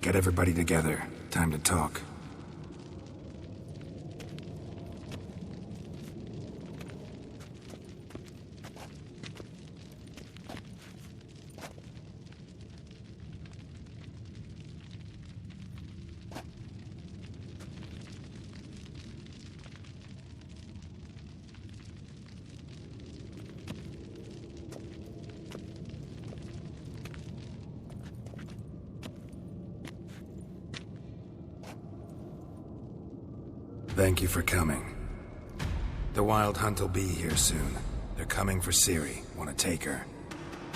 Get everybody together. Time to talk. Thank you for coming. The Wild Hunt will be here soon. They're coming for Ciri. Want to take her?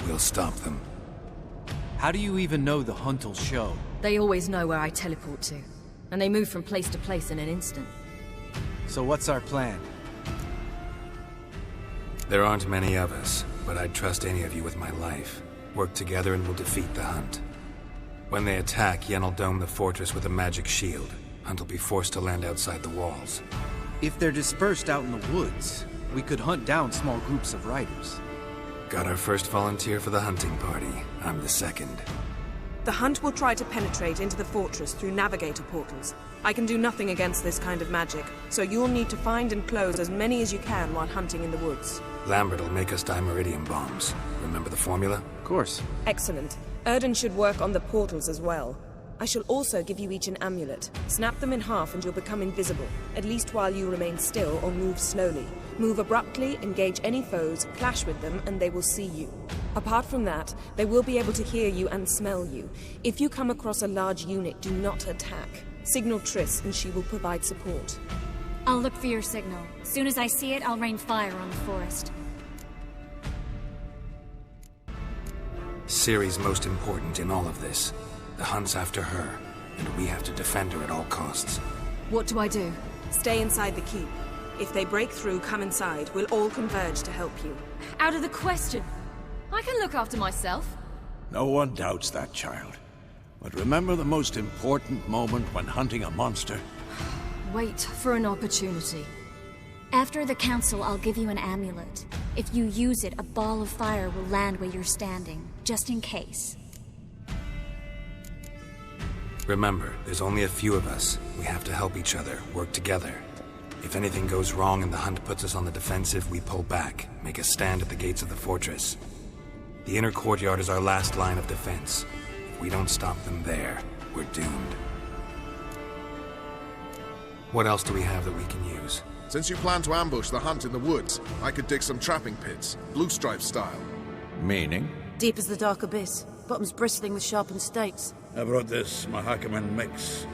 We'll stop them. How do you even know the Hunt will show? They always know where I teleport to. And they move from place to place in an instant. So what's our plan? There aren't many of us, but I'd trust any of you with my life. Work together and we'll defeat the Hunt. When they attack, Yen'll dome the fortress with a magic shield. Hunt will be forced to land outside the walls. If they're dispersed out in the woods, we could hunt down small groups of riders. Got our first volunteer for the hunting party. I'm the second. The Hunt will try to penetrate into the fortress through navigator portals. I can do nothing against this kind of magic, so you'll need to find and close as many as you can while hunting in the woods. Lambert will make us dimeridium bombs. Remember the formula? Of course. Excellent. Erden should work on the portals as well. I shall also give you each an amulet. Snap them in half and you'll become invisible, at least while you remain still or move slowly. Move abruptly, engage any foes, clash with them, and they will see you. Apart from that, they will be able to hear you and smell you. If you come across a large unit, do not attack. Signal Triss and she will provide support. I'll look for your signal. As soon as I see it, I'll rain fire on the forest. Ciri's most important in all of this. The Hunt's after her, and we have to defend her at all costs. What do I do? Stay inside the keep. If they break through, come inside. We'll all converge to help you. Out of the question. I can look after myself. No one doubts that, child. But remember the most important moment when hunting a monster? Wait for an opportunity. After the council, I'll give you an amulet. If you use it, a ball of fire will land where you're standing, just in case. Remember, there's only a few of us. We have to help each other, work together. If anything goes wrong and the Hunt puts us on the defensive, we pull back, make a stand at the gates of the fortress. The inner courtyard is our last line of defense. If we don't stop them there, we're doomed. What else do we have that we can use? Since you plan to ambush the Hunt in the woods, I could dig some trapping pits, blue stripe style. Meaning? Deep as the dark abyss, bottoms bristling with sharpened stakes. I brought this Mahakaman mix.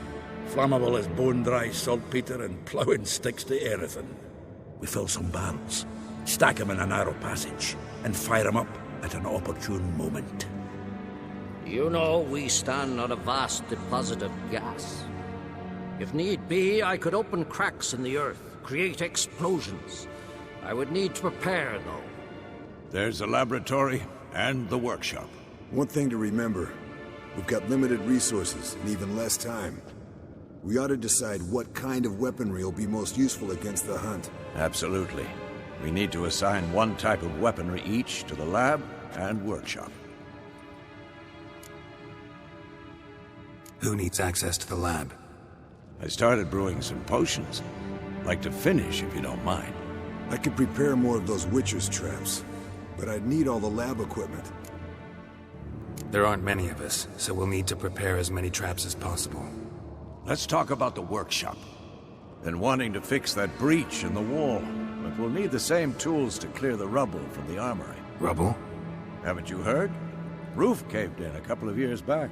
Flammable as bone-dry saltpeter and ploughing sticks to everything. We fill some barrels, stack them in a narrow passage, and fire them up at an opportune moment. You know, we stand on a vast deposit of gas. If need be, I could open cracks in the earth, create explosions. I would need to prepare, though. There's the laboratory and the workshop. One thing to remember. We've got limited resources and even less time. We ought to decide what kind of weaponry will be most useful against the Hunt. Absolutely. We need to assign one type of weaponry each to the lab and workshop. Who needs access to the lab? I started brewing some potions. Like to finish, if you don't mind. I could prepare more of those Witcher's traps, but I'd need all the lab equipment. There aren't many of us, so we'll need to prepare as many traps as possible. Let's talk about the workshop. Been wanting to fix that breach in the wall, but we'll need the same tools to clear the rubble from the armory. Rubble? Haven't you heard? Roof caved in a couple of years back.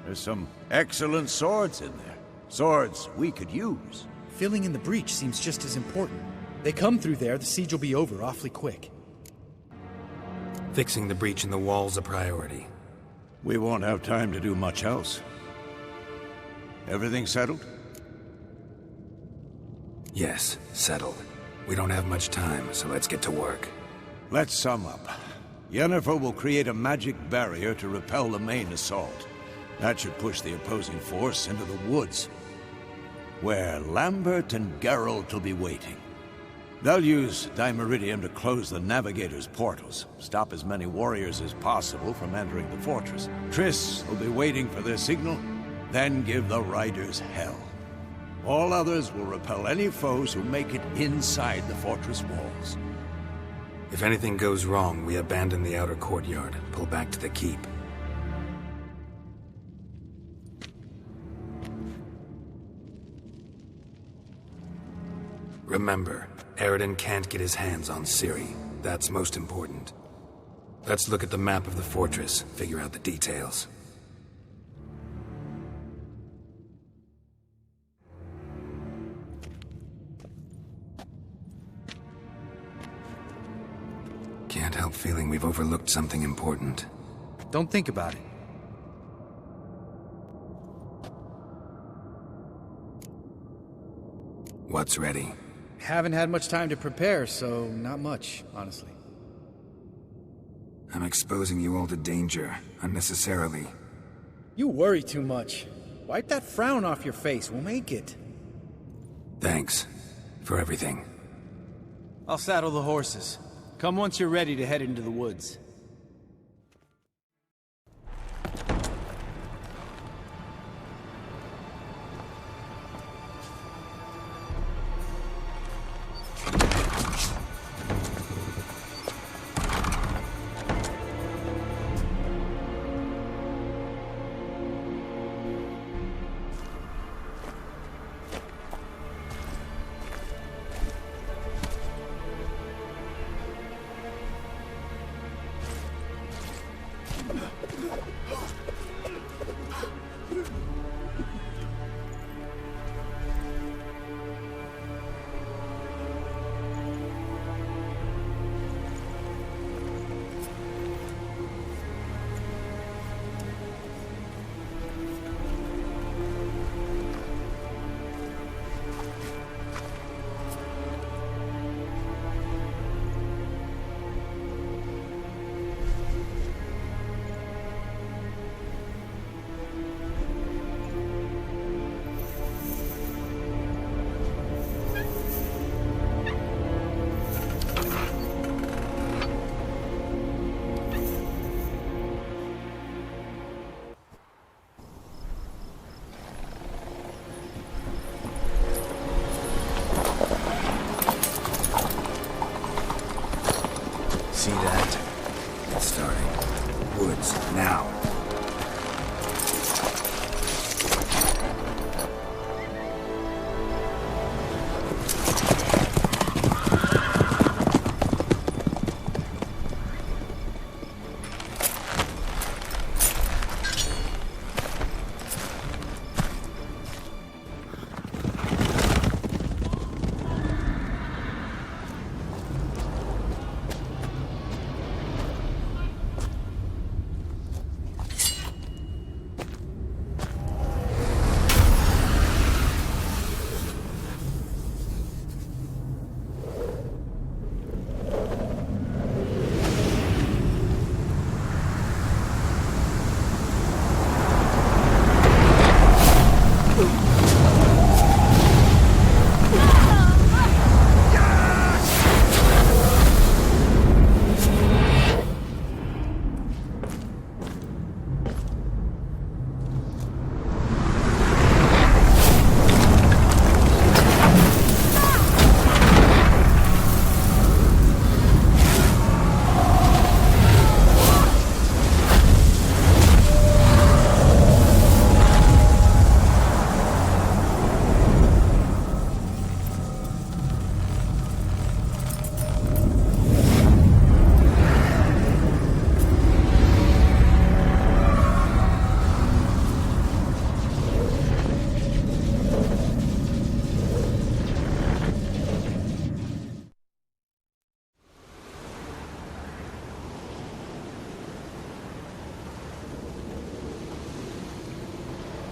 There's some excellent swords in there. Swords we could use. Filling in the breach seems just as important. They come through there, the siege will be over awfully quick. Fixing the breach in the wall's a priority. We won't have time to do much else. Everything settled? Yes, settled. We don't have much time, so let's get to work. Let's sum up. Yennefer will create a magic barrier to repel the main assault. That should push the opposing force into the woods, where Lambert and Geralt will be waiting. They'll use dimeridium to close the Navigator's portals, stop as many warriors as possible from entering the fortress. Triss will be waiting for their signal, Then give the riders hell. All others will repel any foes who make it inside the fortress walls. If anything goes wrong, we abandon the outer courtyard, pull back to the keep. Remember, Eridan can't get his hands on Ciri. That's most important. Let's look at the map of the fortress, figure out the details. Can't help feeling we've overlooked something important. Don't think about it. What's ready? Haven't had much time to prepare, so not much, honestly. I'm exposing you all to danger, unnecessarily. You worry too much. Wipe that frown off your face, we'll make it. Thanks for everything. I'll saddle the horses. Come once you're ready to head into the woods. See that? It's starting. Woods, now.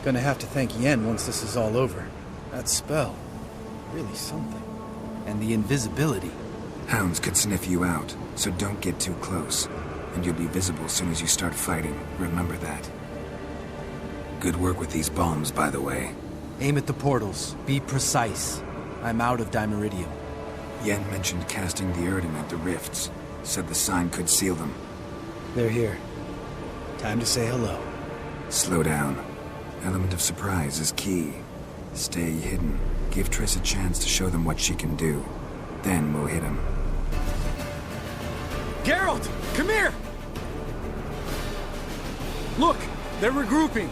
Gonna have to thank Yen once this is all over. That spell, really something. And the invisibility. Hounds could sniff you out, so don't get too close. And you'll be visible as soon as you start fighting. Remember that. Good work with these bombs, by the way. Aim at the portals. Be precise. I'm out of Dimeridium. Yen mentioned casting the Erdin at the rifts. Said the sign could seal them. They're here. Time to say hello. Slow down. Element of surprise is key. Stay hidden. Give Triss a chance to show them what she can do. Then we'll hit him. Geralt! Come here! Look! They're regrouping!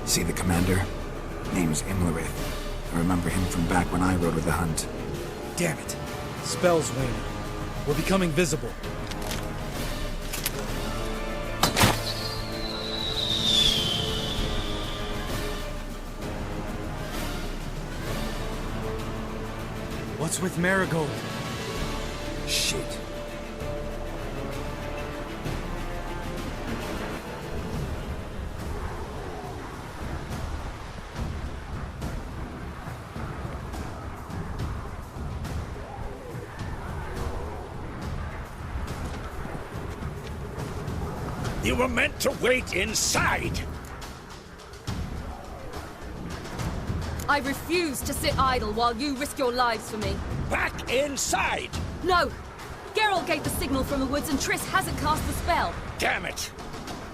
See the commander? Name's Imlerith. I remember him from back when I rode with the Hunt. Damn it. Spell's waning. We're becoming visible. What's with Marigold? Shit. You were meant to wait inside! I refuse to sit idle while you risk your lives for me. Back inside! No! Geralt gave the signal from the woods and Triss hasn't cast the spell. Damn it!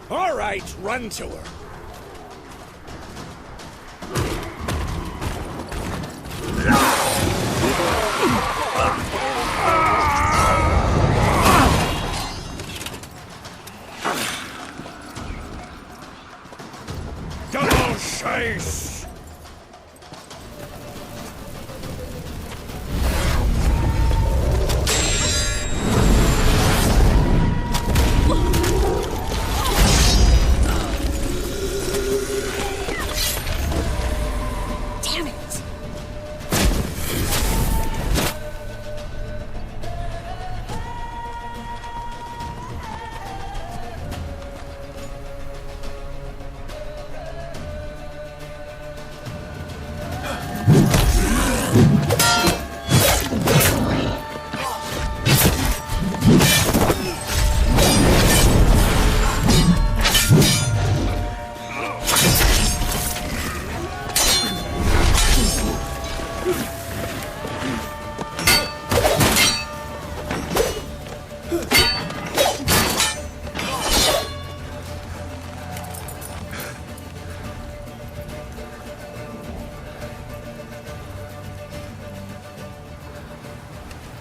All right, run to her. Double chase! Damn it!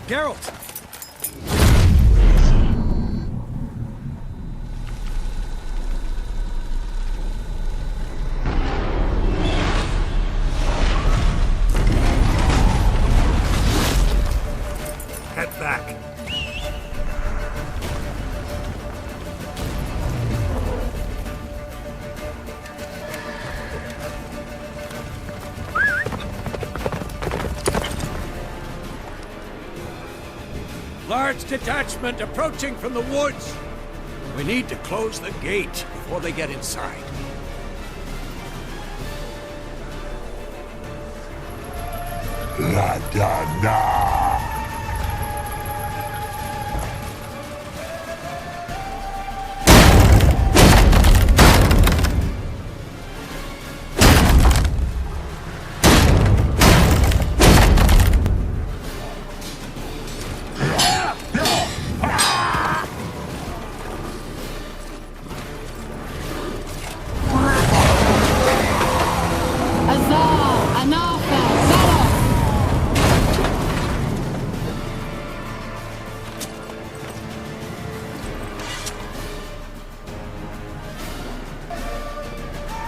Geralt! Head back. Large detachment approaching from the woods. We need to close the gate before they get inside. La da da.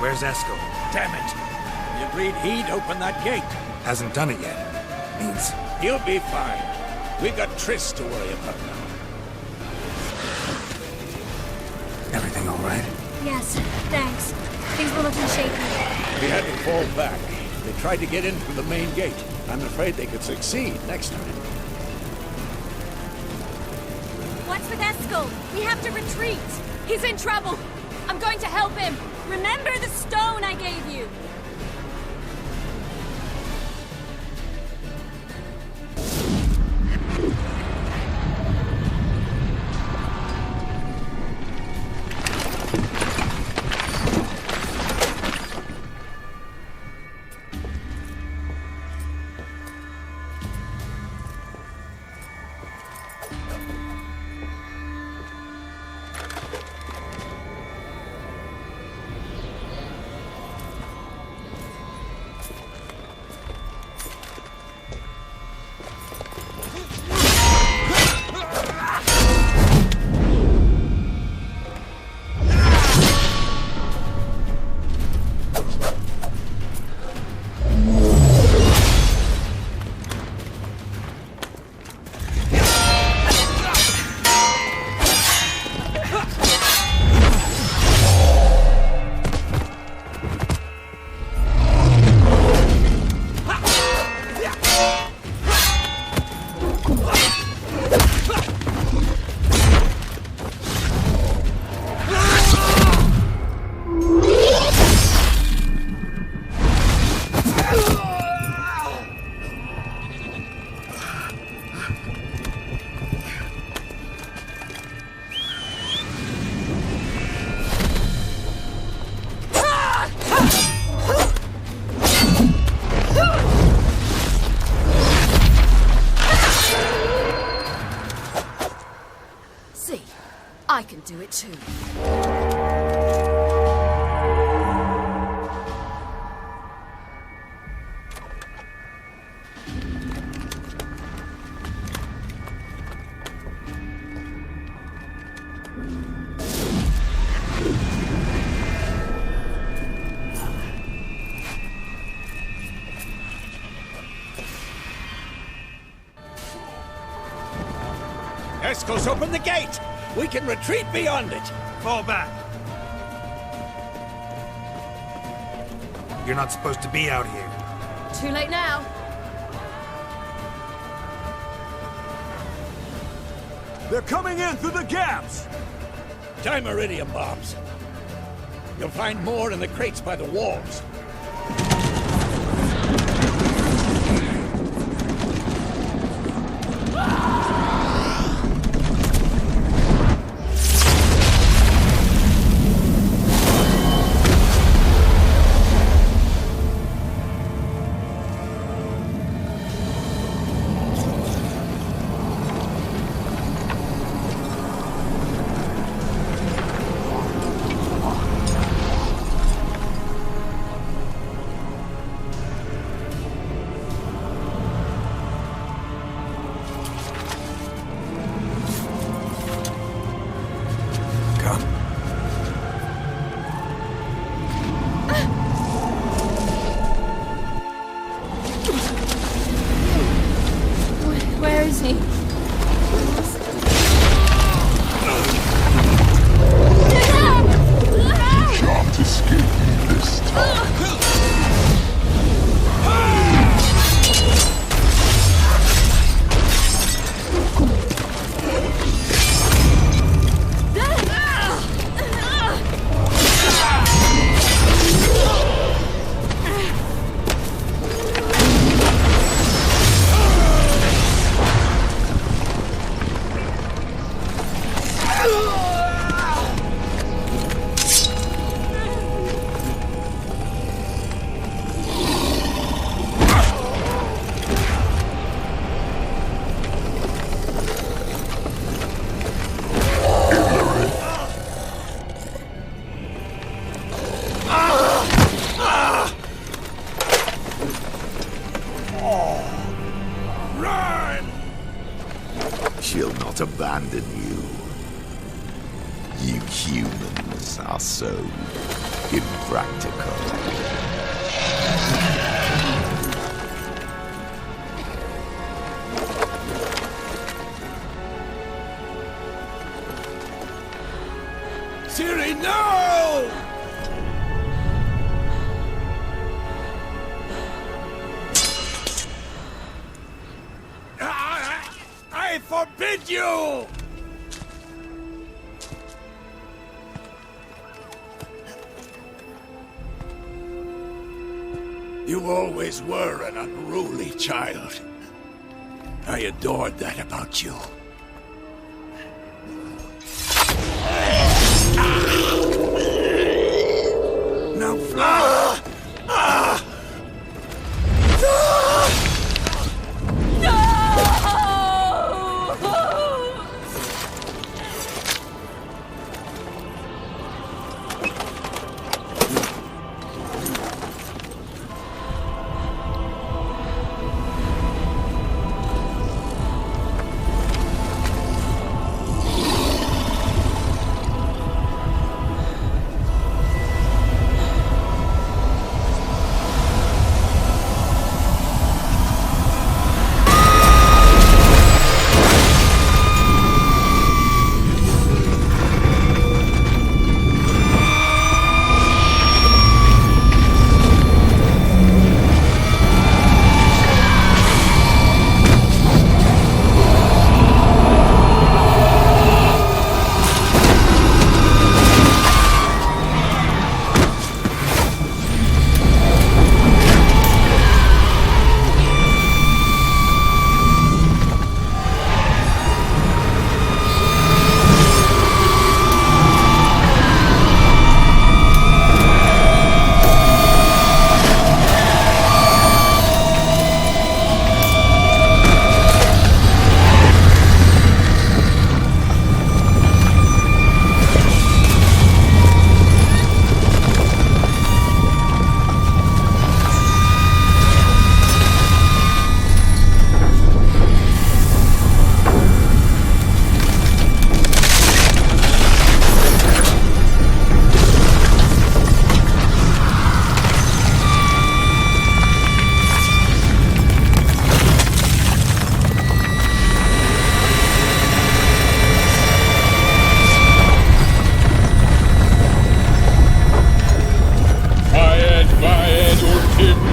Where's Eskel? Damn it! He agreed he'd open that gate. Hasn't done it yet. Means He'll be fine. We got Triss to worry about now. everything all right? Yes, thanks. Things were looking shaky. We had to fall back. They tried to get in through the main gate. I'm afraid they could succeed next time. What's with Eskel? We have to retreat. He's in trouble. I'm going to help him. Remember the stone I gave you. want to. Escos, open the gate! We can retreat beyond it! Fall back! You're not supposed to be out here. Too late now. They're coming in through the gaps! Time iridium bombs. You'll find more in the crates by the walls. Where is he? Can't escape me this time. She'll not abandon you. You humans are so impractical. Siri, no! I forbid you! You always were an unruly child. I adored that about you. Now fly!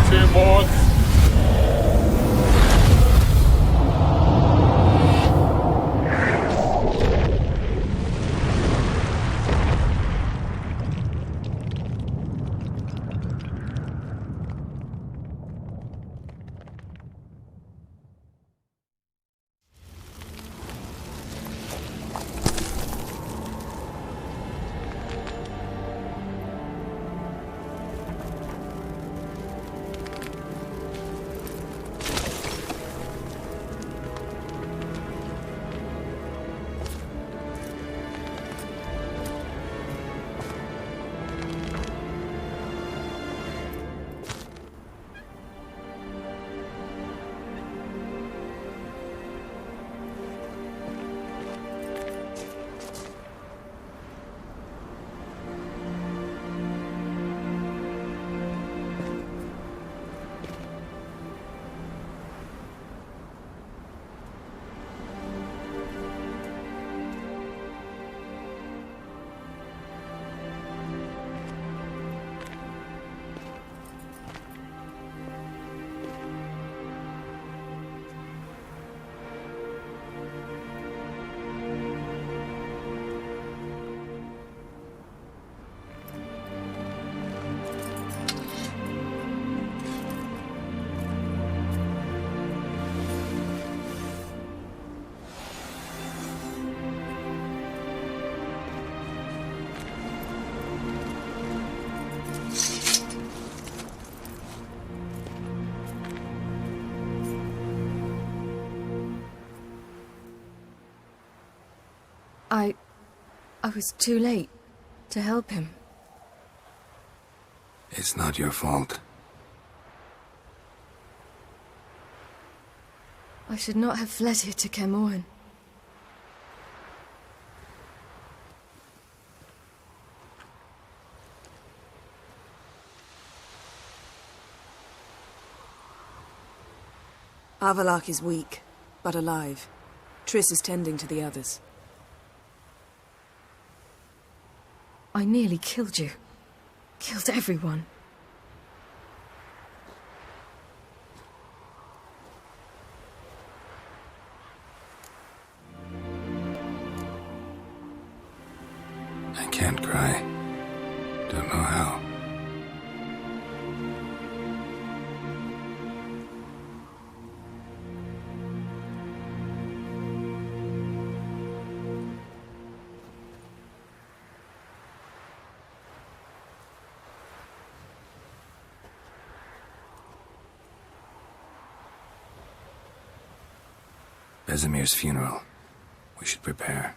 Ultimus! I was too late to help him. It's not your fault. I should not have fled here to Camoin. Avalak is weak, but alive. Triss is tending to the others. I nearly killed you. Killed everyone. I can't cry. Don't know how. Vesemir's funeral. We should prepare.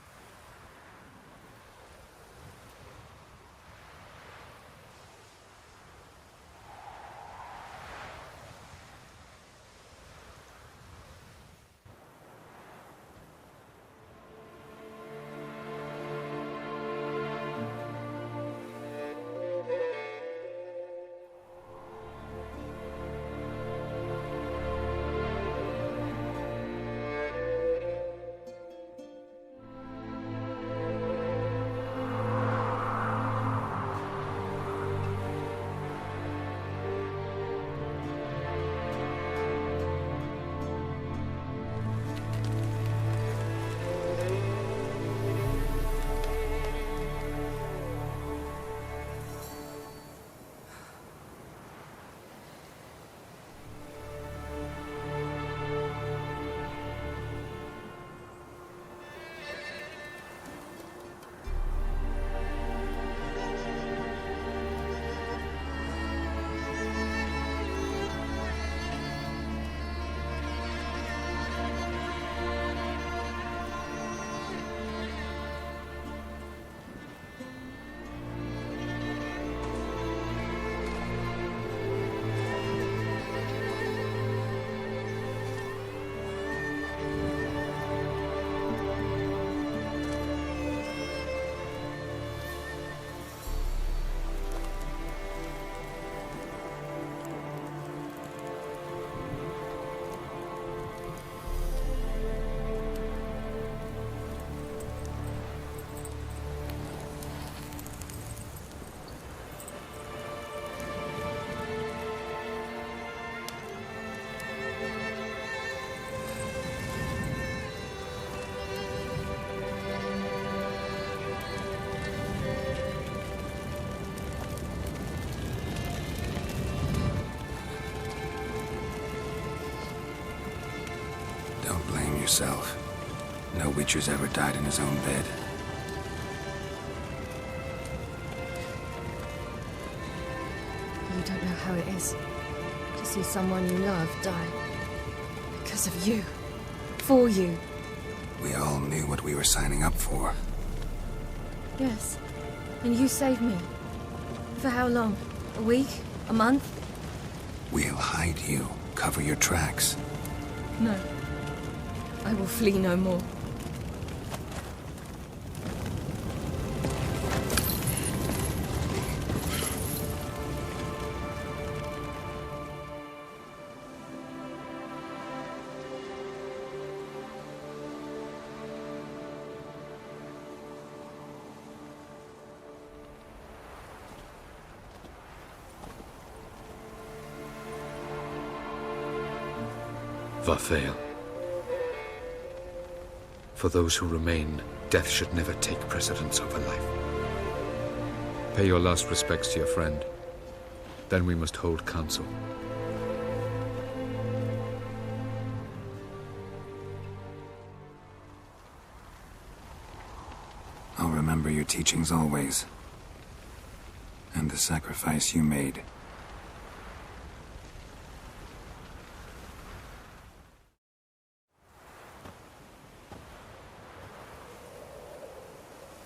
yourself. No Witcher's ever died in his own bed. You don't know how it is to see someone you love die. Because of you. For you. We all knew what we were signing up for. Yes. And you saved me. For how long? A week? A month? We'll hide you. Cover your tracks. No. I will flee no more. Varthael. For those who remain, death should never take precedence over life. Pay your last respects to your friend. Then we must hold council. I'll remember your teachings always. And the sacrifice you made.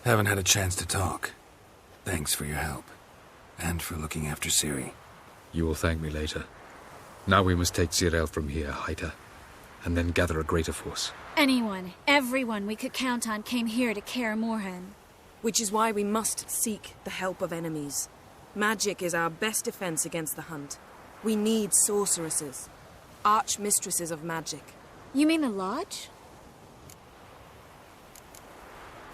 Haven't had a chance to talk. Thanks for your help. And for looking after Ciri. You will thank me later. Now we must take Zirael from here, hide her, and then gather a greater force. Anyone, everyone we could count on came here to Kaer Morhen. Which is why we must seek the help of enemies. Magic is our best defense against the Hunt. We need sorceresses. Archmistresses of magic. You mean the Lodge?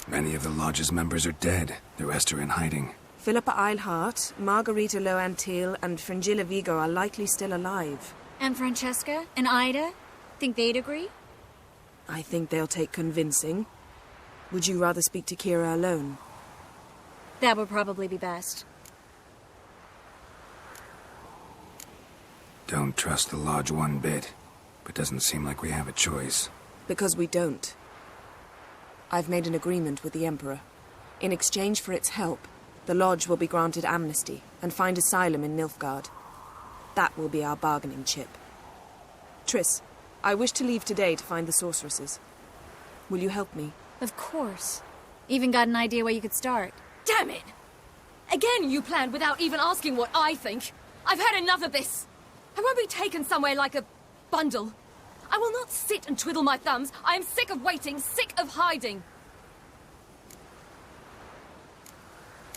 Many of the Lodge's members are dead. The rest are in hiding. Philippa Eilhart, Margarita Loantil, and Fringilla Vigo are likely still alive. And Francesca? And Ida? Think they'd agree? I think they'll take convincing. Would you rather speak to Kira alone? That would probably be best. Don't trust the Lodge one bit. But doesn't seem like we have a choice. Because we don't. I've made an agreement with the Emperor. In exchange for its help, the Lodge will be granted amnesty and find asylum in Nilfgaard. That will be our bargaining chip. Triss, I wish to leave today to find the sorceresses. Will you help me? Of course. Even got an idea where you could start. Damn it! Again you planned without even asking what I think. I've had enough of this. I won't be taken somewhere like a bundle. I will not sit and twiddle my thumbs. I am sick of waiting, sick of hiding.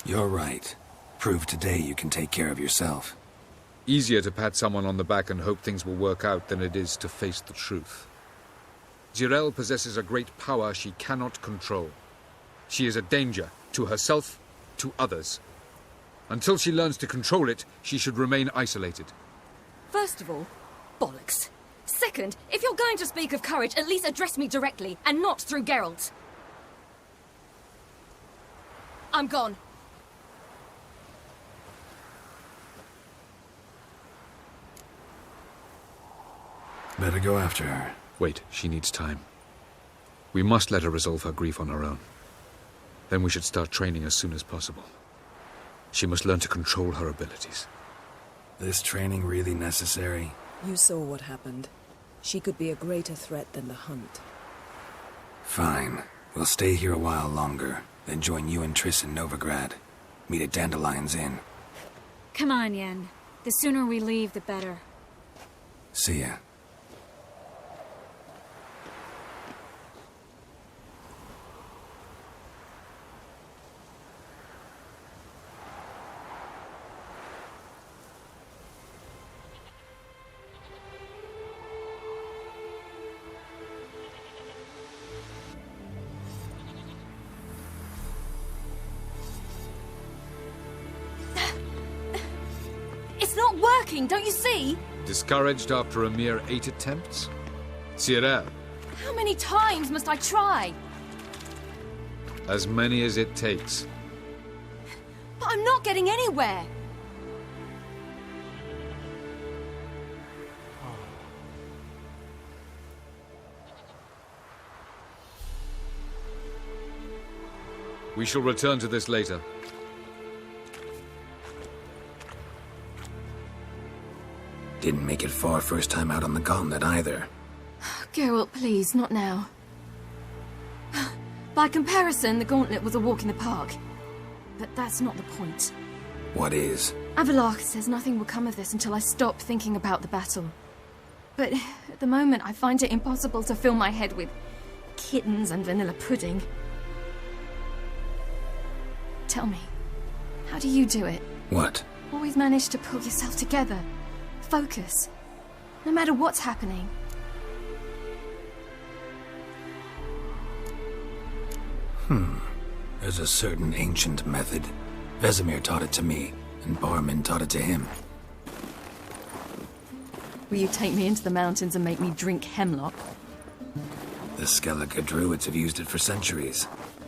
You're right. Prove today you can take care of yourself. Easier to pat someone on the back and hope things will work out than it is to face the truth. Zirael possesses a great power she cannot control. She is a danger to herself, to others. Until she learns to control it, she should remain isolated. First of all, bollocks. Second, if you're going to speak of courage, at least address me directly, and not through Geralt. I'm gone. Better go after her. Wait, she needs time. We must let her resolve her grief on her own. Then we should start training as soon as possible. She must learn to control her abilities. This training really necessary? You saw what happened. She could be a greater threat than the Hunt. Fine. We'll stay here a while longer, then join you and Triss in Novigrad. Meet at Dandelion's Inn. Come on, Yen. The sooner we leave, the better. See ya. Don't you see? Discouraged after a mere 8 attempts? Zirael. How many times must I try? As many as it takes. But I'm not getting anywhere. We shall return to this later. Didn't make it far first time out on the gauntlet either. Geralt, please, not now. By comparison, the gauntlet was a walk in the park. But that's not the point. What is? Avalach says nothing will come of this until I stop thinking about the battle. But at the moment, I find it impossible to fill my head with kittens and vanilla pudding. Tell me, how do you do it? What? Always manage to pull yourself together. Focus. No matter what's happening. There's a certain ancient method. Vesemir taught it to me, and Barman taught it to him. Will you take me into the mountains and make me drink hemlock? The Skellige druids have used it for centuries.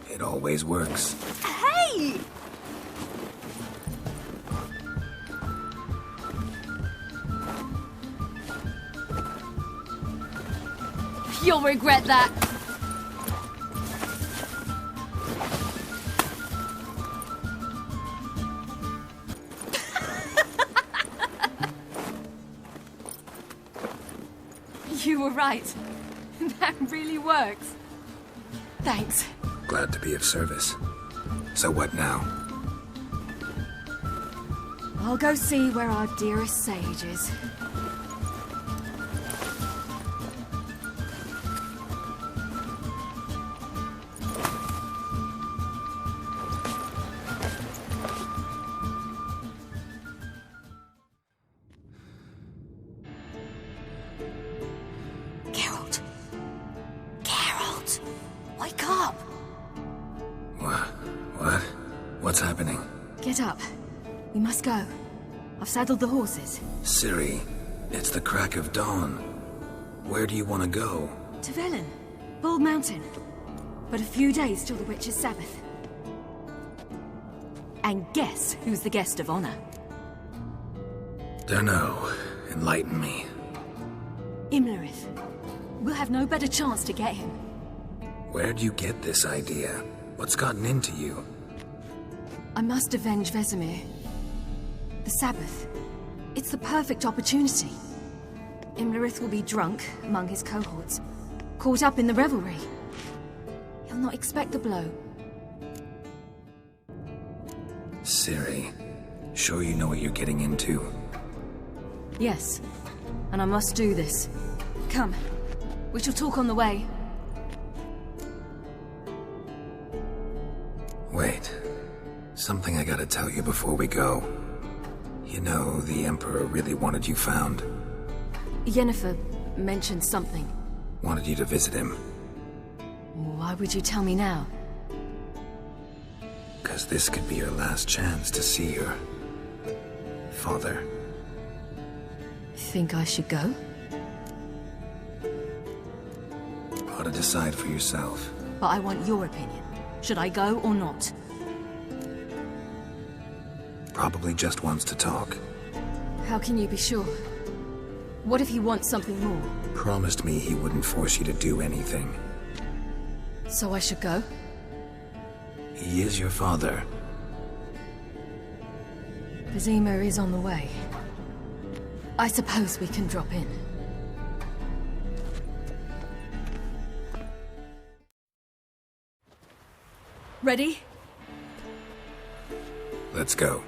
It always works. Hey! You'll regret that. You were right. That really works. Thanks. Glad to be of service. So what now? I'll go see where our dearest sage is. Geralt. Geralt! Wake up! What? What's happening? Get up. We must go. I've saddled the horses. Ciri, it's the crack of dawn. Where do you want to go? To Velen. Bald Mountain. But a few days till the Witcher's Sabbath. And guess who's the guest of honor? Dunno. Enlighten me. Imlerith. We'll have no better chance to get him. Where'd you get this idea? What's gotten into you? I must avenge Vesemir. The Sabbath. It's the perfect opportunity. Imlerith will be drunk among his cohorts, caught up in the revelry. He'll not expect the blow. Ciri, sure you know what you're getting into? Yes, and I must do this. Come, we shall talk on the way. Wait. Something I gotta tell you before we go. You know, the Emperor really wanted you found. Yennefer mentioned something. Wanted you to visit him. Why would you tell me now? 'Cause this could be your last chance to see your father. Think I should go? Ought to decide for yourself. But I want your opinion. Should I go or not? Probably just wants to talk. How can you be sure? What if he wants something more? Promised me he wouldn't force you to do anything. So I should go? He is your father. Vesemir is on the way. I suppose we can drop in. Ready? Let's go.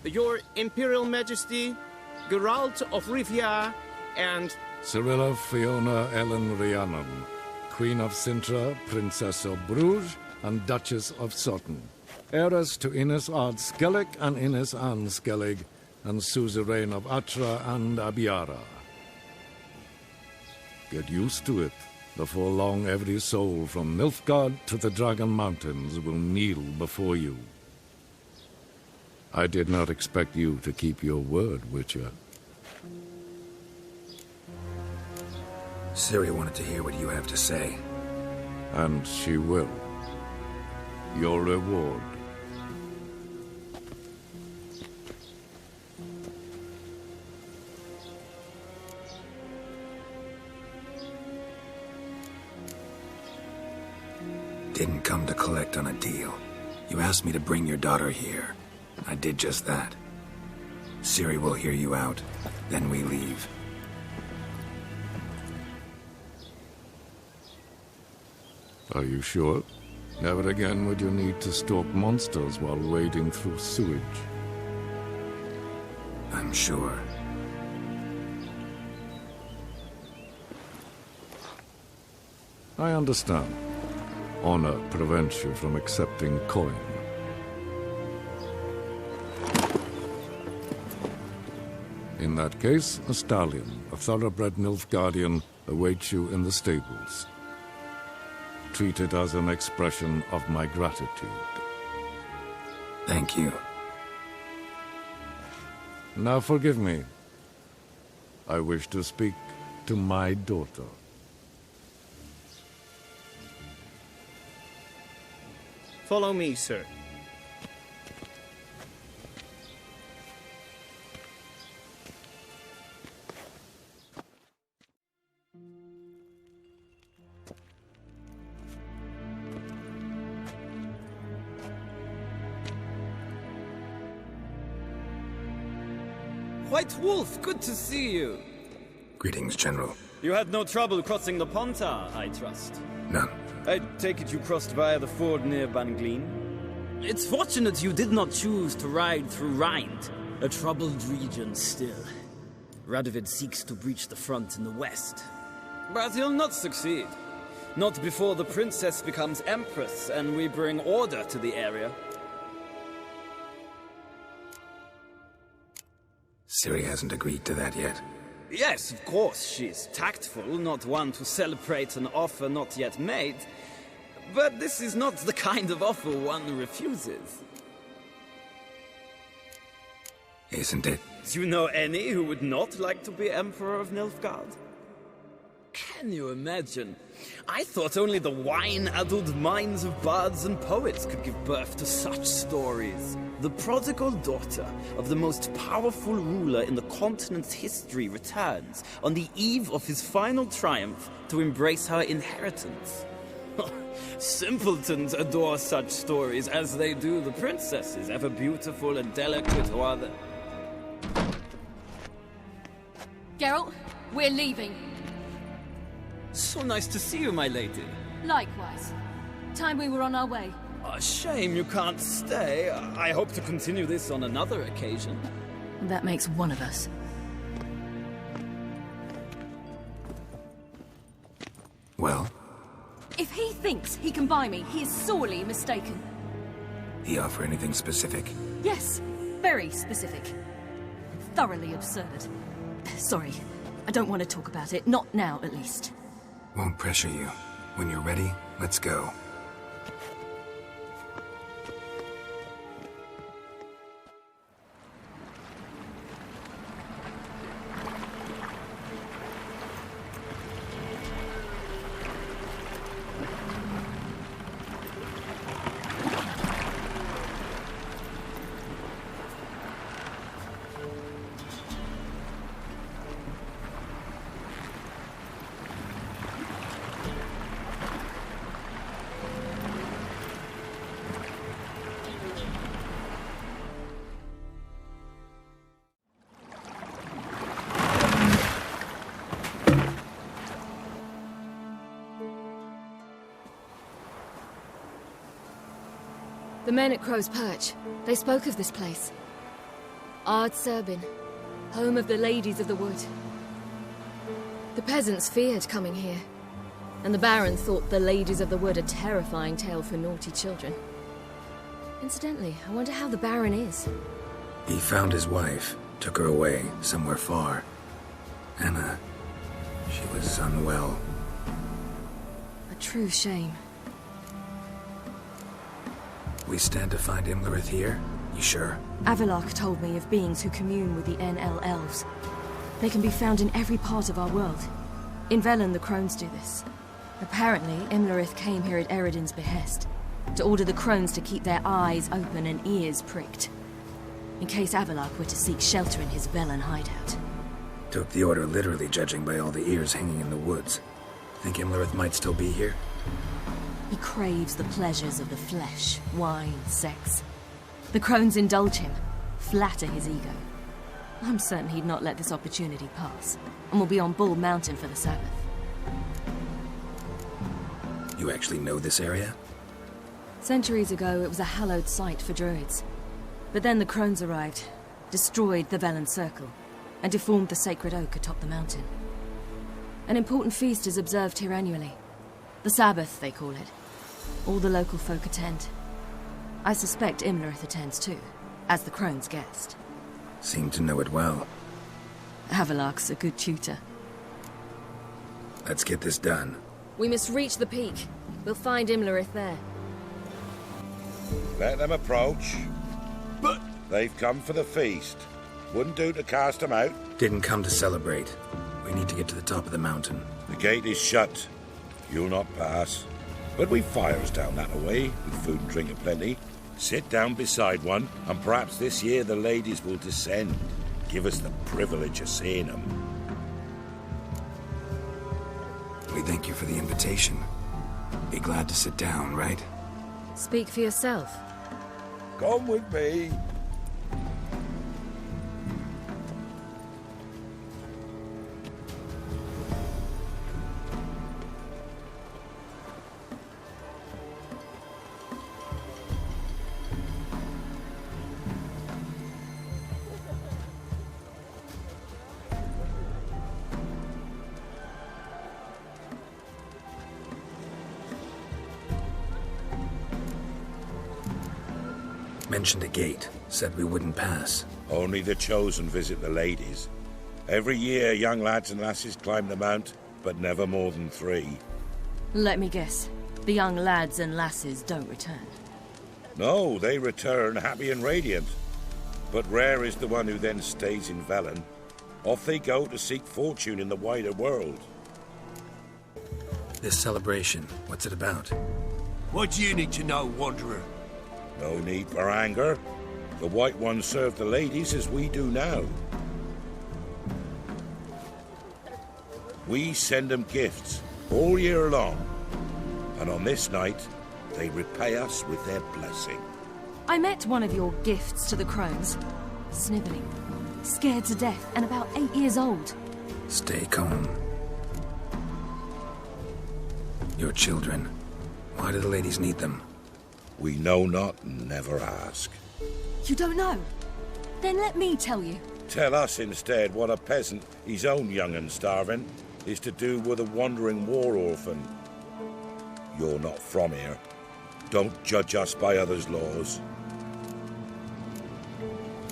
Your Imperial Majesty, Geralt of Rivia, and... Cirilla Fiona Ellen Rhiannon, Queen of Sintra, Princess of Bruges, and Duchess of Sutton. Heiress to Innes Ard Skellig and Innes Anne Skellig, and suzerain of Atra and Abiara. Get used to it. Before long, every soul from Nilfgaard to the Dragon Mountains will kneel before you. I did not expect you to keep your word, Witcher. Ciri wanted to hear what you have to say. And she will. Your reward. Didn't come to collect on a deal. You asked me to bring your daughter here. I did just that. Ciri will hear you out, then we leave. Are you sure? Never again would you need to stalk monsters while wading through sewage. I'm sure. I understand. Honor prevents you from accepting coin. In that case, a stallion, a thoroughbred Nilfgaardian, awaits you in the stables. Treat it as an expression of my gratitude. Thank you. Now forgive me. I wish to speak to my daughter. Follow me, sir. White Wolf, good to see you. Greetings, General. You had no trouble crossing the Pontar, I trust. None. I take it you crossed via the ford near Bangleen? It's fortunate you did not choose to ride through Rind, a troubled region still. Radovid seeks to breach the front in the west. But he'll not succeed. Not before the princess becomes empress and we bring order to the area. Ciri hasn't agreed to that yet. Yes, of course, she's tactful, not one to celebrate an offer not yet made. But this is not the kind of offer one refuses. Isn't it? Do you know any who would not like to be Emperor of Nilfgaard? Can you imagine? I thought only the wine-addled minds of bards and poets could give birth to such stories. The prodigal daughter of the most powerful ruler in the continent's history returns on the eve of his final triumph to embrace her inheritance. Simpletons adore such stories as they do the princesses, ever beautiful and delicate or other. Geralt, we're leaving. So nice to see you, my lady. Likewise. Time we were on our way. A shame you can't stay. I hope to continue this on another occasion. That makes one of us. Well? If he thinks he can buy me, he is sorely mistaken. He offer anything specific? Yes, very specific. Thoroughly absurd. Sorry, I don't want to talk about it. Not now, at least. Won't pressure you. When you're ready, let's go. The men at Crow's Perch, they spoke of this place. Ard Serbin, home of the Ladies of the Wood. The peasants feared coming here, and the Baron thought the Ladies of the Wood a terrifying tale for naughty children. Incidentally, I wonder how the Baron is. He found his wife, took her away, somewhere far. Anna, she was unwell. A true shame. We stand to find Imlerith here? You sure? Avilark told me of beings who commune with the NL elves. They can be found in every part of our world. In Velen, the crones do this. Apparently, Imlerith came here at Eredin's behest, to order the crones to keep their eyes open and ears pricked, in case Avalok were to seek shelter in his Velen hideout. Took the order literally, judging by all the ears hanging in the woods. Think Imlerith might still be here? He craves the pleasures of the flesh, wine, sex. The crones indulge him, flatter his ego. I'm certain he'd not let this opportunity pass, and will be on Bull Mountain for the Sabbath. You actually know this area? Centuries ago, it was a hallowed site for druids. But then the crones arrived, destroyed the Velen Circle, and deformed the sacred oak atop the mountain. An important feast is observed here annually. The Sabbath, they call it. All the local folk attend. I suspect Imlerith attends too, as the crone's guest. Seem to know it well. Avalok's a good tutor. Let's get this done. We must reach the peak. We'll find Imlerith there. Let them approach. But they've come for the feast. Wouldn't do to cast them out. Didn't come to celebrate. We need to get to the top of the mountain. The gate is shut. You'll not pass. But we've fires down that way, with food and drink aplenty. Sit down beside one, and perhaps this year the ladies will descend. Give us the privilege of seeing them. We thank you for the invitation. Be glad to sit down, right? Speak for yourself. Come with me. Mentioned a gate. Said we wouldn't pass. Only the chosen visit the ladies. Every year, young lads and lasses climb the mount, but never more than 3. Let me guess. The young lads and lasses don't return. No, they return happy and radiant. But rare is the one who then stays in Velen. Off they go to seek fortune in the wider world. This celebration, what's it about? What do you need to know, Wanderer? No need for anger. The White Ones serve the ladies as we do now. We send them gifts all year long. And on this night, they repay us with their blessing. I met one of your gifts to the crones. Sniveling, scared to death, and about 8 years old. Stay calm. Your children. Why do the ladies need them? We know not and never ask. You don't know? Then let me tell you. Tell us instead what a peasant, his own young and starving, is to do with a wandering war orphan. You're not from here. Don't judge us by others' laws.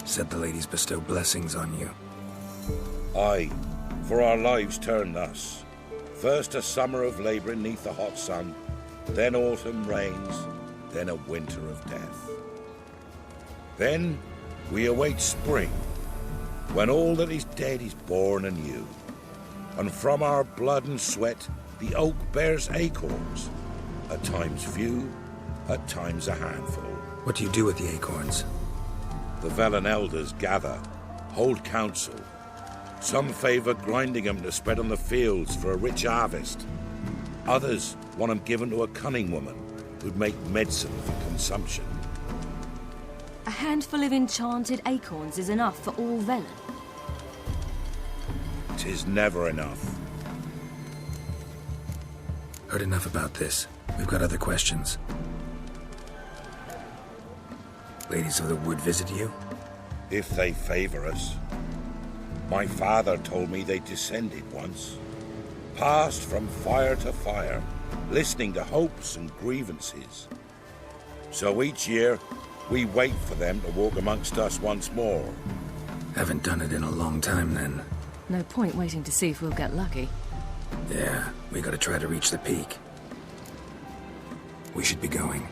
Said the ladies bestow blessings on you. Aye, for our lives turn thus. First a summer of labouring neath the hot sun, then autumn rains, then a winter of death. Then we await spring, when all that is dead is born anew. And from our blood and sweat the oak bears acorns, at times few, at times a handful. What do you do with the acorns? The Velen elders gather, hold council. Some favour grinding them to spread on the fields for a rich harvest. Others want them given to a cunning woman who'd make medicine for consumption. A handful of enchanted acorns is enough for all Velen. 'Tis never enough. Heard enough about this. We've got other questions. Ladies of the Wood visit you? If they favour us. My father told me they descended once. Passed from fire to fire, listening to hopes and grievances. So each year, we wait for them to walk amongst us once more. Haven't done it in a long time, then. No point waiting to see if we'll get lucky. Yeah, we gotta try to reach the peak. We should be going.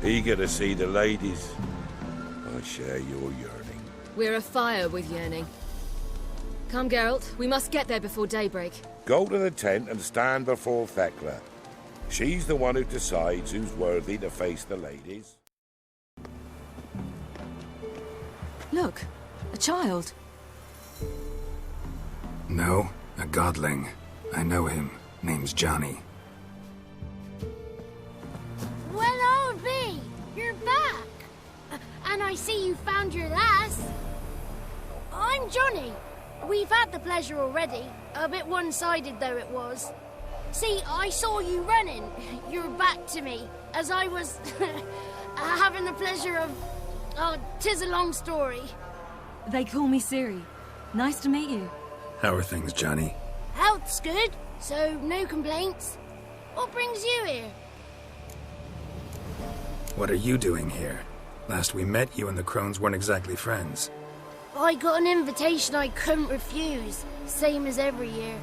Eager to see the ladies. I share your yearning. We're afire with yearning. Come, Geralt. We must get there before daybreak. Go to the tent and stand before Thekla. She's the one who decides who's worthy to face the ladies. Look, a child. No, a godling. I know him. Name's Johnny. Well, old B, you're back. And I see you found your lass. I'm Johnny. We've had the pleasure already. A bit one-sided though it was. See, I saw you running. Your back to me, as I was having the pleasure of... Oh, 'tis a long story. They call me Siri. Nice to meet you. How are things, Johnny? Health's good, so no complaints. What brings you here? What are you doing here? Last we met, you and the Crones weren't exactly friends. I got an invitation I couldn't refuse, same as every year.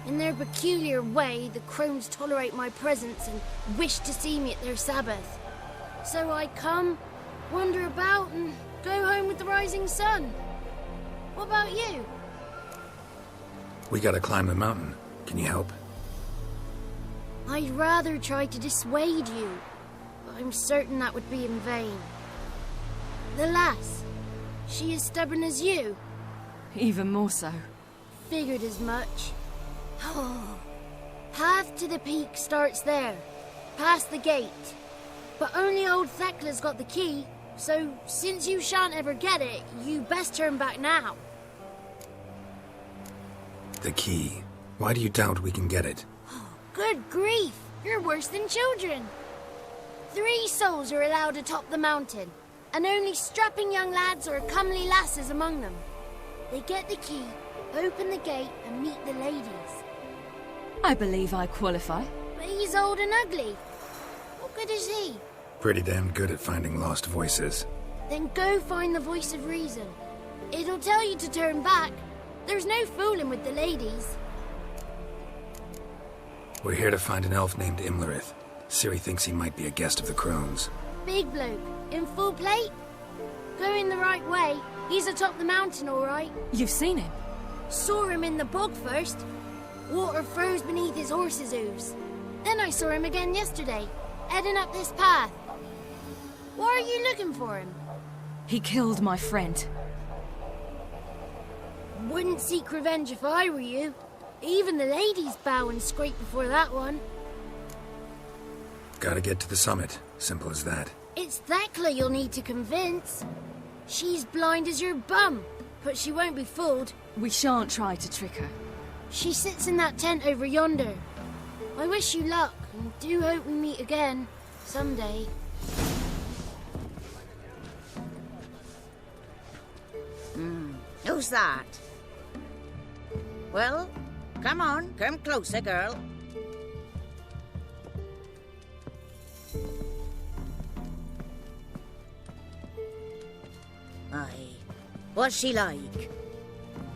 In their peculiar way, the Crones tolerate my presence and wish to see me at their Sabbath. So I come, wander about, and go home with the rising sun. What about you? We gotta climb the mountain. Can you help? I'd rather try to dissuade you, but I'm certain that would be in vain. The lass, she is stubborn as you. Even more so. Figured as much. Path to the peak starts there, past the gate. But only old Thekla's got the key, so since you shan't ever get it, you best turn back now. The key. Why do you doubt we can get it? Good grief, you're worse than children. 3 souls are allowed atop the mountain, and only strapping young lads or comely lasses among them. They get the key, open the gate, and meet the ladies. I believe I qualify. But he's old and ugly. What good is he? Pretty damn good at finding lost voices. Then go find the voice of reason. It'll tell you to turn back. There's no fooling with the ladies. We're here to find an elf named Imlerith. Ciri thinks he might be a guest of the Crones. Big bloke, in full plate. Going the right way. He's atop the mountain, all right. You've seen him? Saw him in the bog first. Water froze beneath his horse's hooves. Then I saw him again yesterday, heading up this path. Why are you looking for him? He killed my friend. Wouldn't seek revenge if I were you. Even the ladies bow and scrape before that one. Gotta get to the summit. Simple as that. It's Thekla you'll need to convince. She's blind as your bum, but she won't be fooled. We shan't try to trick her. She sits in that tent over yonder. I wish you luck, and do hope we meet again, someday. Who's that? Well, come on, come closer, girl. Aye. What's she like?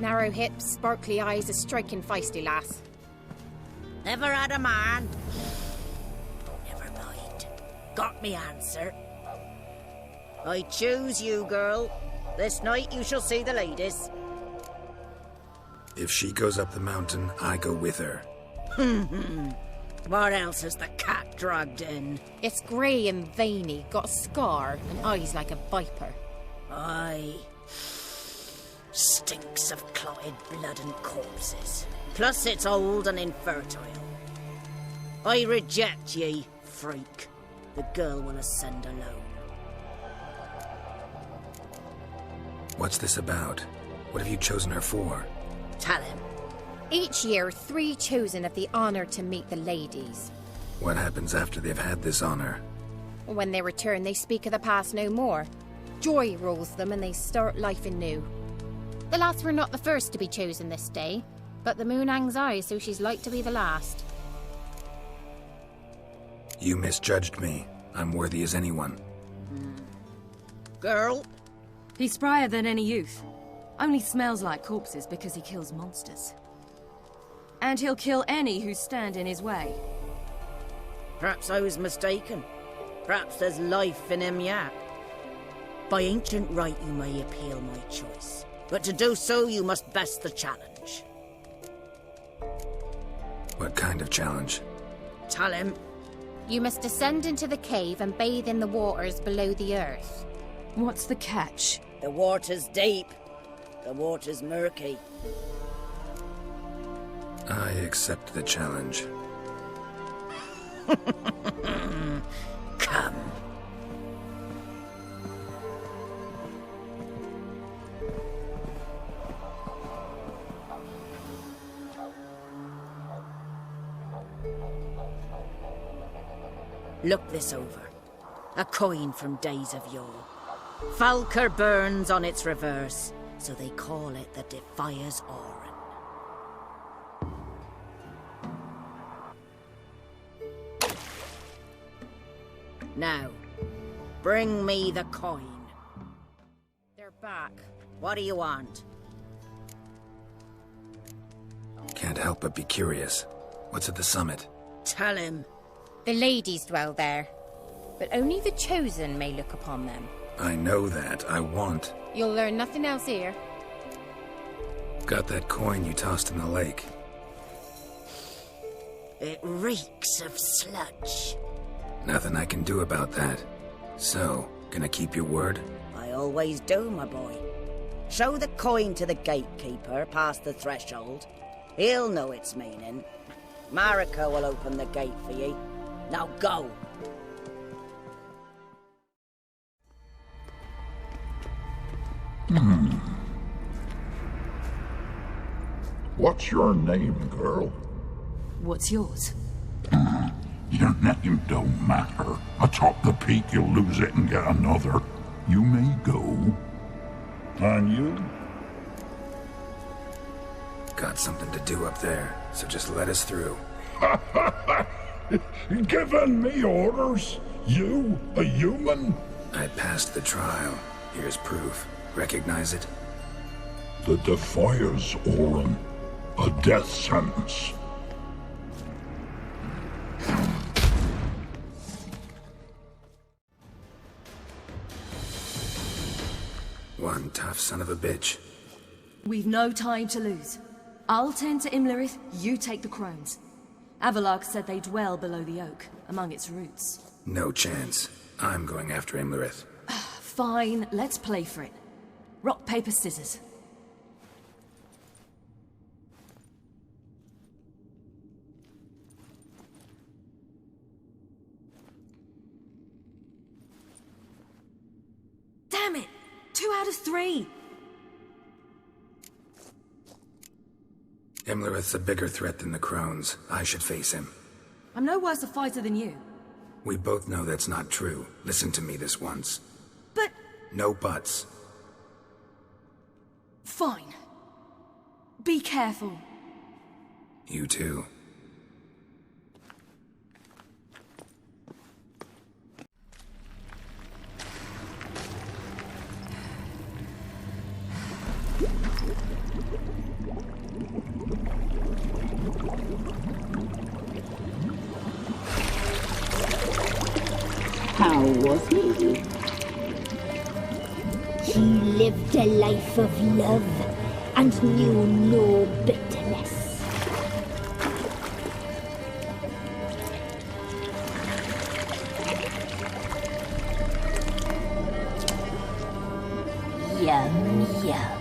Narrow hips, sparkly eyes, a striking feisty lass. Never had a man. Never mind. Got me answer. I choose you, girl. This night you shall see the ladies. If she goes up the mountain, I go with her. What else has the cat dragged in? It's grey and veiny, got a scar, and eyes like a viper. Aye. Stinks of clotted blood and corpses. Plus it's old and infertile. I reject ye, freak. The girl will ascend alone. What's this about? What have you chosen her for? Tell him. Each year, 3 chosen have the honour to meet the ladies. What happens after they've had this honor? When they return, they speak of the past no more. Joy rules them and they start life anew. The lads were not the first to be chosen this day, but the moon hangs high, so she's like to be the last. You misjudged me. I'm worthy as anyone. Girl? He's sprier than any youth. Only smells like corpses because he kills monsters. And he'll kill any who stand in his way. Perhaps I was mistaken. Perhaps there's life in him yet. By ancient right you may appeal my choice. But to do so you must best the challenge. What kind of challenge? Tell him. You must descend into the cave and bathe in the waters below the earth. What's the catch? The water's deep. The water's murky. I accept the challenge. Come. Look this over. A coin from days of yore. Falker burns on its reverse, so they call it the Defier's Oran. Now, bring me the coin. They're back. What do you want? Can't help but be curious. What's at the summit? Tell him. The ladies dwell there, but only the chosen may look upon them. I know that. I want. You'll learn nothing else here. Got that coin you tossed in the lake. It reeks of sludge. Nothing I can do about that. So, gonna keep your word? I always do, my boy. Show the coin to the gatekeeper past the threshold. He'll know its meaning. Marika will open the gate for ye. Now go! What's your name, girl? What's yours? Your name don't matter. Atop the peak, you'll lose it and get another. You may go. And you? Got something to do up there, so just let us through. Giving me orders? You, a human? I passed the trial. Here's proof. Recognize it? The Defier's Oran. A death sentence. One tough son of a bitch. We've no time to lose. I'll tend to Imlerith, you take the crones. Avalark said they dwell below the oak, among its roots. No chance. I'm going after Imlerith. Fine, let's play for it. Rock, paper, scissors. Damn it! 2 out of 3! Imlerith's a bigger threat than the crones. I should face him. I'm no worse a fighter than you. We both know that's not true. Listen to me this once. But... No buts. Fine. Be careful. You too. How was he? He lived a life of love and knew no bitterness. Yum, yum.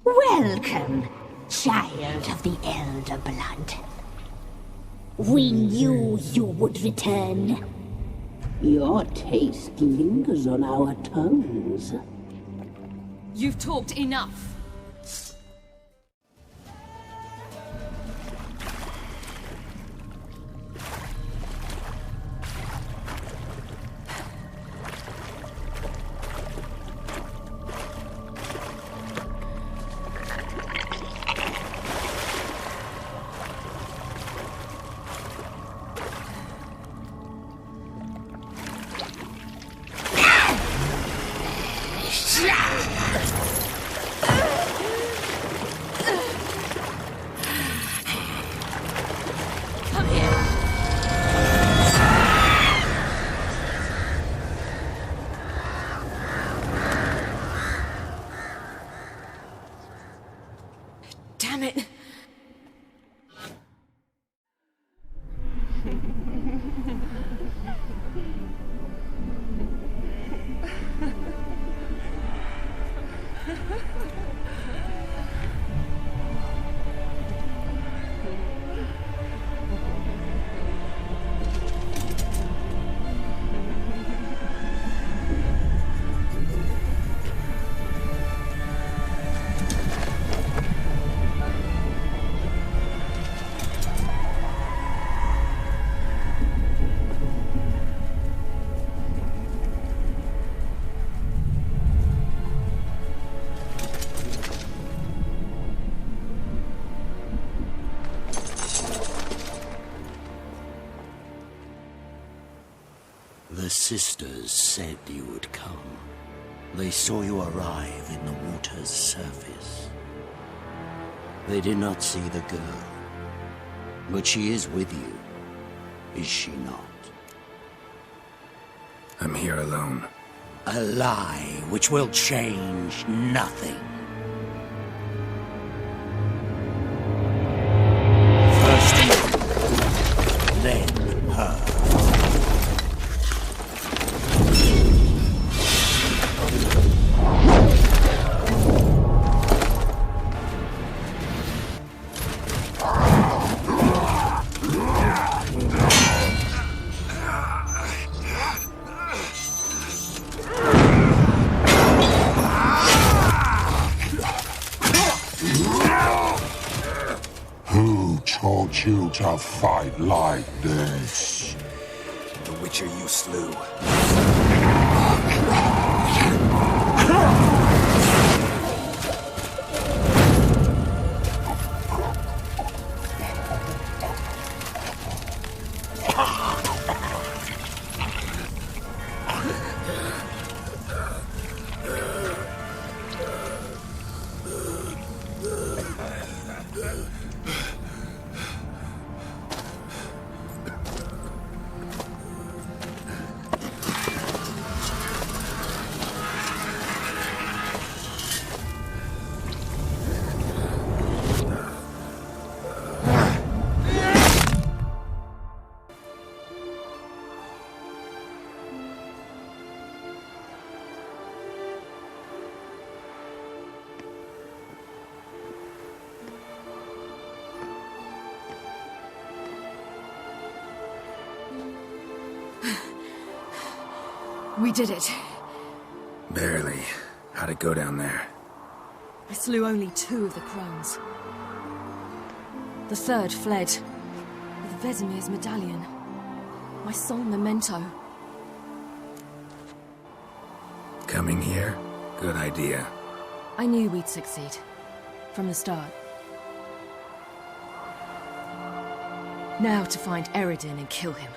Welcome, child of the Elder Blood. We knew you would return. Your taste lingers on our tongues. You've talked enough. Damn it! The sisters said you would come. They saw you arrive in the water's surface. They did not see the girl. But she is with you, is she not? I'm here alone. A lie which will change nothing. First you, then her. Who taught you to fight like this? The Witcher you slew. We did it. Barely. How'd it go down there? I slew only 2 of the crones. The third fled with Vesemir's medallion. My sole memento. Coming here? Good idea. I knew we'd succeed. From the start. Now to find Eredin and kill him.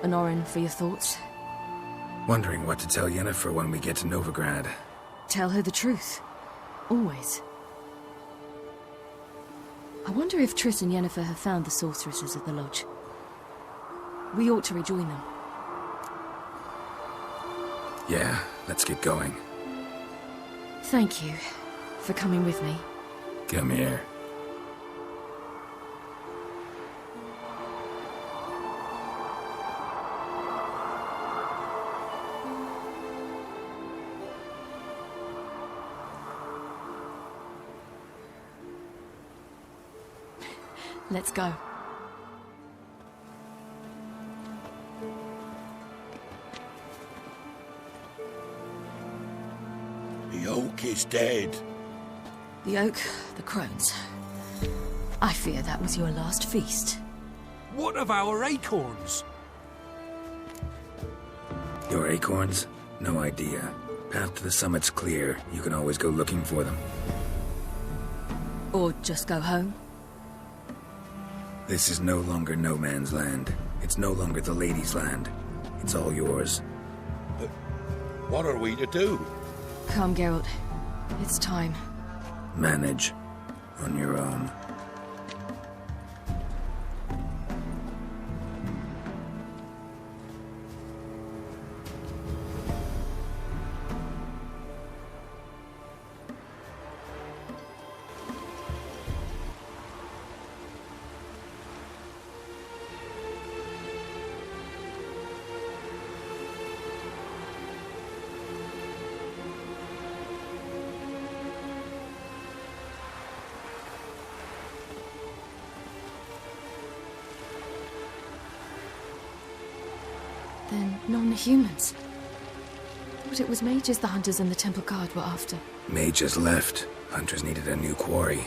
Honorin, for your thoughts? Wondering what to tell Yennefer when we get to Novigrad. Tell her the truth. Always. I wonder if Triss and Yennefer have found the sorceresses at the lodge. We ought to rejoin them. Yeah, let's get going. Thank you for coming with me. Come here. Let's go. The oak is dead. The oak, the crones. I fear that was your last feast. What of our acorns? Your acorns? No idea. Path to the summit's clear. You can always go looking for them. Or just go home? This is no longer no man's land. It's no longer the lady's land. It's all yours. But what are we to do? Come, Geralt. It's time. Manage. On your own. Then non-humans. Thought it was mages the hunters and the temple guard were after. Mages left. Hunters needed a new quarry.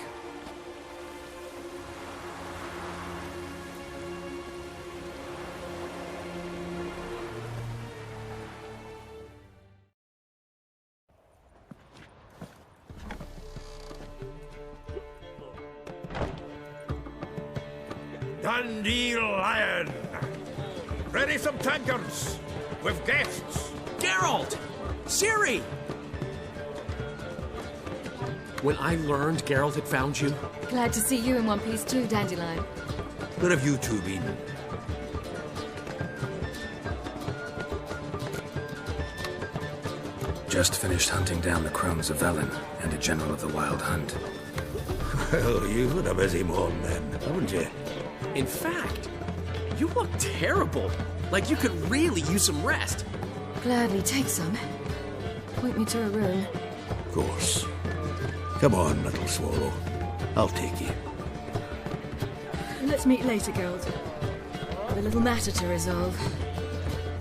Dandelion! Ready some tankards! With guests! Geralt! Ciri! When I learned Geralt had found you... Glad to see you in one piece too, Dandelion. Where have you two been? Just finished hunting down the crones of Velen and a general of the Wild Hunt. Well, you've had a busy morning then, haven't you? In fact, you look terrible. Like you could really use some rest. Gladly take some. Point me to a room. Of course. Come on, little swallow. I'll take you. Let's meet later, Geralt. I've a little matter to resolve.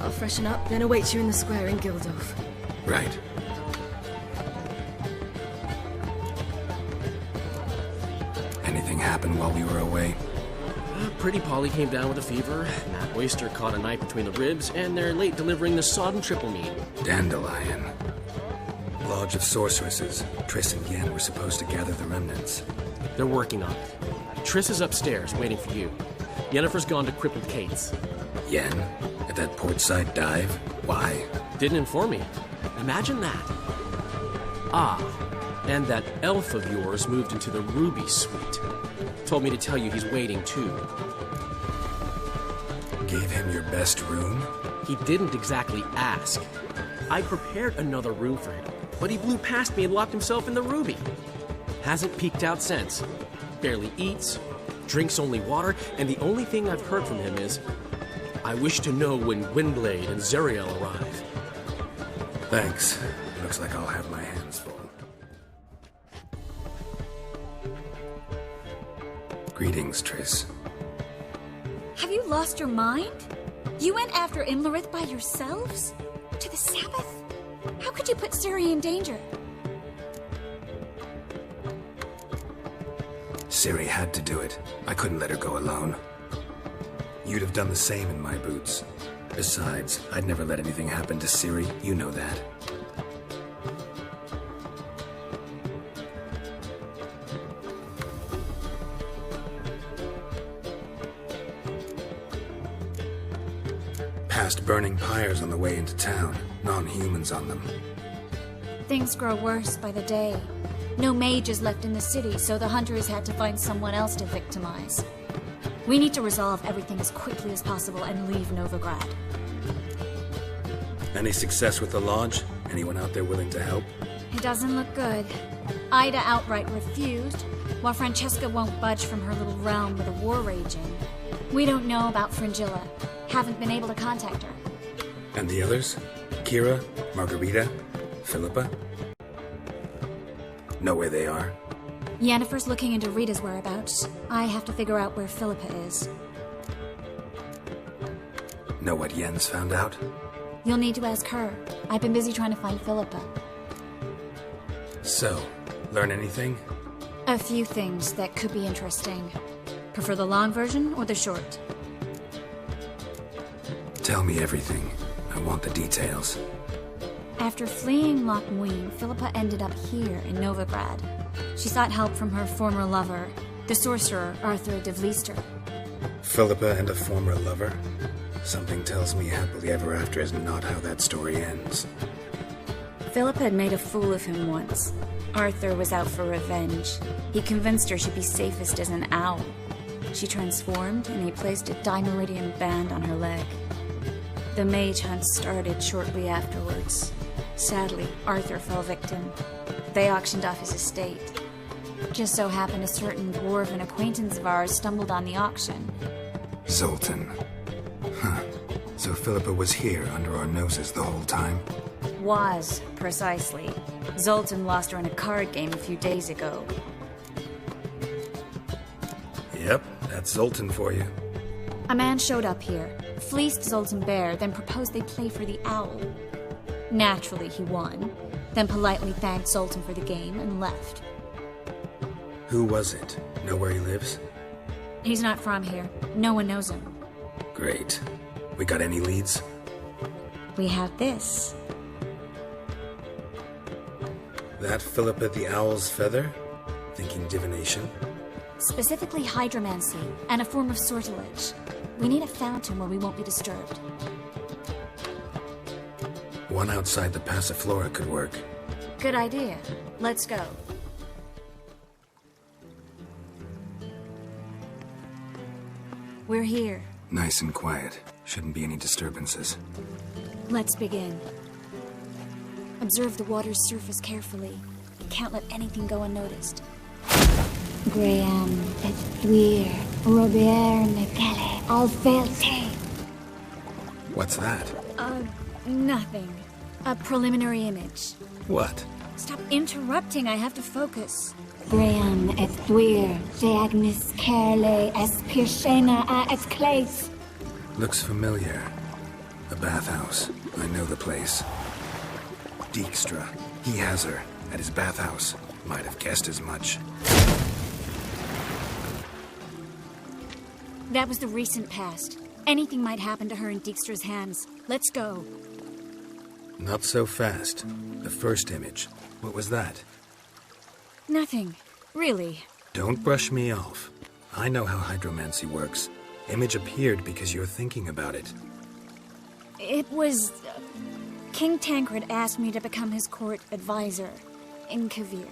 I'll freshen up, then await you in the square in Gildorf. Right. Anything happen while we were away? Pretty Polly came down with a fever, Matt Oyster caught a knife between the ribs, and they're late delivering the sodden triple meat. Dandelion. Lodge of Sorceresses. Triss and Yen were supposed to gather the remnants. They're working on it. Triss is upstairs, waiting for you. Yennefer's gone to crippled Kate's. Yen? At that portside dive? Why? Didn't inform me. Imagine that. Ah, and that elf of yours moved into the Ruby Suite. Told me to tell you he's waiting, too. Gave him your best room? He didn't exactly ask. I prepared another room for him, but he blew past me and locked himself in the Ruby. Hasn't peeked out since. Barely eats, drinks only water, and the only thing I've heard from him is, I wish to know when Gwynblade and Zariel arrive. Thanks. Looks like I'll have my hands full. Greetings, Triss. Have you lost your mind? You went after Imlerith by yourselves? To the Sabbath? How could you put Ciri in danger? Ciri had to do it. I couldn't let her go alone. You'd have done the same in my boots. Besides, I'd never let anything happen to Ciri. You know that. Past burning pyres on the way into town. Non-humans on them. Things grow worse by the day. No mages left in the city, so the hunters had to find someone else to victimize. We need to resolve everything as quickly as possible and leave Novigrad. Any success with the lodge? Anyone out there willing to help? It doesn't look good. Ida outright refused, while Francesca won't budge from her little realm with a war raging. We don't know about Fringilla. Haven't been able to contact her. And the others? Kira? Margarita? Philippa? Know where they are? Yennefer's looking into Rita's whereabouts. I have to figure out where Philippa is. Know what Yen's found out? You'll need to ask her. I've been busy trying to find Philippa. So, learn anything? A few things that could be interesting. Prefer the long version or the short? Tell me everything. I want the details. After fleeing Loch Muin, Philippa ended up here in Novigrad. She sought help from her former lover, the sorcerer Arthur de Vlister. Philippa and a former lover? Something tells me happily ever after is not how that story ends. Philippa had made a fool of him once. Arthur was out for revenge. He convinced her she'd be safest as an owl. She transformed, and he placed a dimeridium band on her leg. The mage hunt started shortly afterwards. Sadly, Arthur fell victim. They auctioned off his estate. Just so happened a certain dwarven acquaintance of ours stumbled on the auction. Zoltan. Huh. So Philippa was here under our noses the whole time? Was, precisely. Zoltan lost her in a card game a few days ago. Yep, that's Zoltan for you. A man showed up here, fleeced Zoltan bare, then proposed they play for the owl. Naturally, he won, then politely thanked Zoltan for the game and left. Who was it? Know where he lives? He's not from here. No one knows him. Great. We got any leads? We have this. That Philippa the Owl's feather? Thinking divination? Specifically hydromancy, and a form of sortilege. We need a fountain where we won't be disturbed. One outside the Passiflora could work. Good idea. Let's go. We're here. Nice and quiet. Shouldn't be any disturbances. Let's begin. Observe the water's surface carefully. Can't let anything go unnoticed. Graham, et thuir, Robert Mekele, Alfelte. What's that? Nothing. A preliminary image. What? Stop interrupting, I have to focus. Graham, et thuir, de agnis kerle, es pirshena a et clays. Looks familiar. The bathhouse. I know the place. Dijkstra. He has her. At his bathhouse. Might have guessed as much. That was the recent past. Anything might happen to her in Dijkstra's hands. Let's go. Not so fast. The first image. What was that? Nothing. Really. Don't brush me off. I know how hydromancy works. Image appeared because you're thinking about it. It was... King Tancred asked me to become his court advisor in Kavir.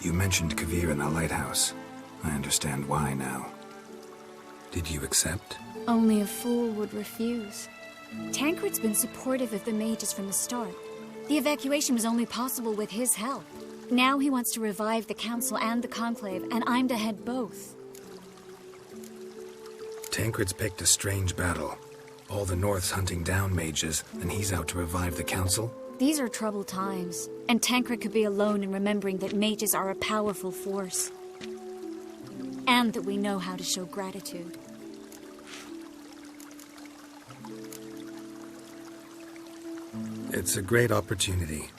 You mentioned Kavir in the lighthouse. I understand why now. Did you accept? Only a fool would refuse. Tancred's been supportive of the mages from the start. The evacuation was only possible with his help. Now he wants to revive the Council and the Conclave, and I'm to head both. Tancred's picked a strange battle. All the North's hunting down mages, and he's out to revive the Council? These are troubled times, and Tancred could be alone in remembering that mages are a powerful force. And that we know how to show gratitude. It's a great opportunity.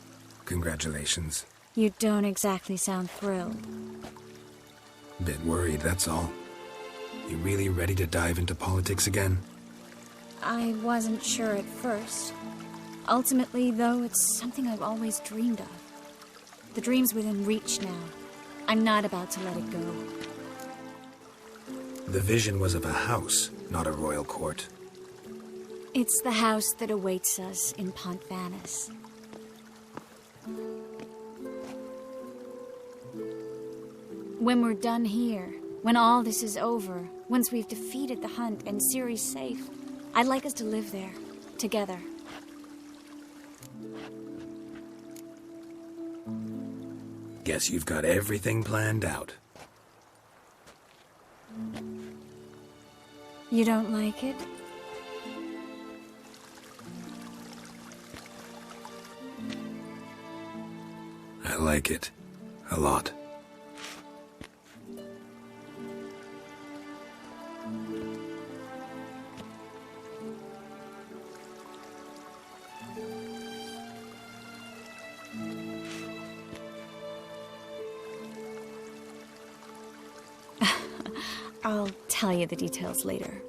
Congratulations. You don't exactly sound thrilled. Bit worried, that's all. You really ready to dive into politics again? I wasn't sure at first. Ultimately, though, it's something I've always dreamed of. The dream's within reach now. I'm not about to let it go. The vision was of a house, not a royal court. It's the house that awaits us in Pont Vanis. When we're done here, when all this is over, once we've defeated the hunt and Ciri's safe, I'd like us to live there, together. Guess you've got everything planned out. You don't like it? I like it. A lot. I'll tell you the details later.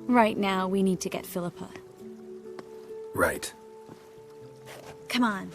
Right now, we need to get Philippa. Right. Come on.